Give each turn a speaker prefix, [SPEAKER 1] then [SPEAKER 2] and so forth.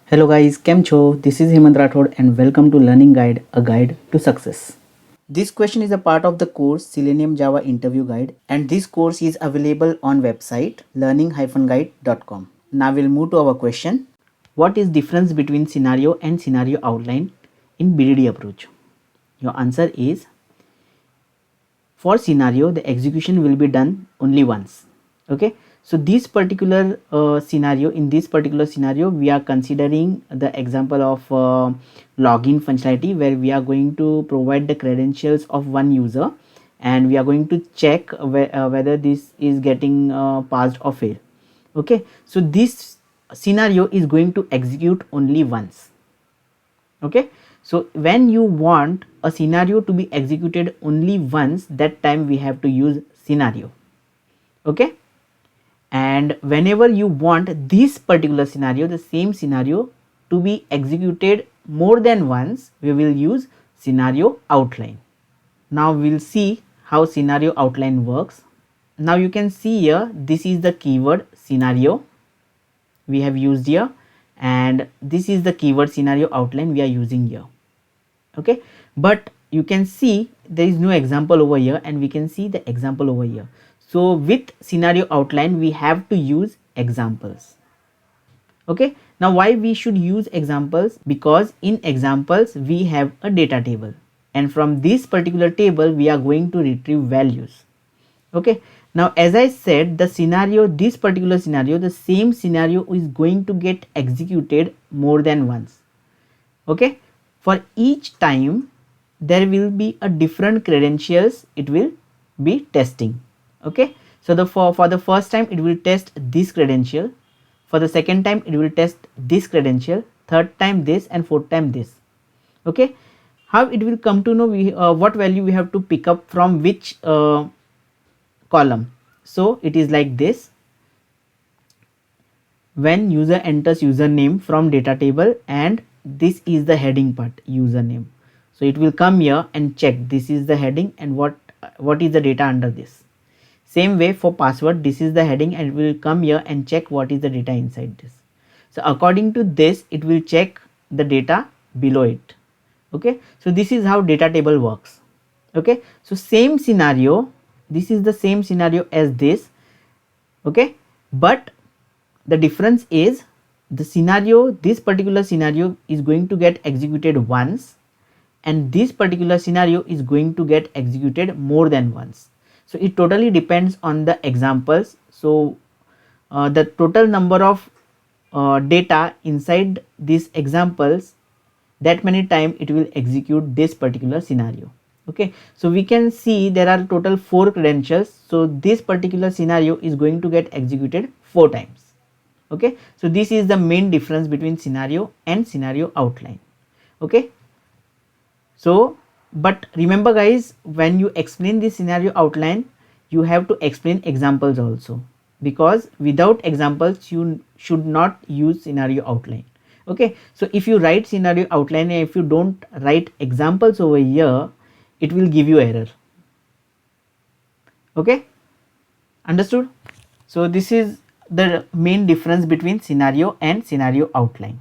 [SPEAKER 1] Hello guys, Kemcho. This is Hemant Rathod and welcome to Learning Guide, a guide to success. This question is a part of the course Selenium Java Interview Guide, and this course is available on website learning-guide.com. Now we'll move to our question. What is difference between scenario and scenario outline in BDD approach? Your answer is, for scenario the execution will be done only once. Okay, so this particular scenario, in this particular scenario we are considering the example of login functionality, where we are going to provide the credentials of one user and we are going to check whether this is getting passed or failed. Okay, so this scenario is going to execute only once. Okay, so when you want a scenario to be executed only once, that time we have to use scenario. Okay, and whenever you want this particular scenario, the same scenario, to be executed more than once, we will use scenario outline. Now we'll see how scenario outline works. Now you can see here, this is the keyword scenario we have used here, and this is the keyword scenario outline we are using here. Okay, but you can see there is no example over here and we can see the example over here. So with scenario outline we have to use examples. Okay, now why we should use examples? Because in examples we have a data table, and from this particular table we are going to retrieve values. Okay, now as I said, the scenario, this particular scenario, the same scenario is going to get executed more than once. Okay, for each time there will be a different credentials it will be testing. Okay, so for the first time it will test this credential, for the second time it will test this credential, third time this, and fourth time this. Okay, how it will come to know what value we have to pick up from which column? So it is like this: when user enters username from data table, and this is the heading part, username, so it will come here and check this is the heading and what is the data under this. Same way for password, this is the heading and it will come here and check what is the data inside this. So according to this it will check the data below it. Okay, so this is how data table works. Okay, so same scenario, this is the same scenario as this. Okay, but the difference is the scenario, this particular scenario is going to get executed once, and this particular scenario is going to get executed more than once. So it totally depends on the examples. So the total number of data inside these examples, that many time it will execute this particular scenario. Okay, so we can see there are total 4 credentials, so this particular scenario is going to get executed 4 times. Okay, so this is the main difference between scenario and scenario outline. Okay, so but remember guys, when you explain this scenario outline you have to explain examples also, because without examples you should not use scenario outline. Okay, so if you write scenario outline and if you don't write examples over here, it will give you error. Okay, understood? So this is the main difference between scenario and scenario outline.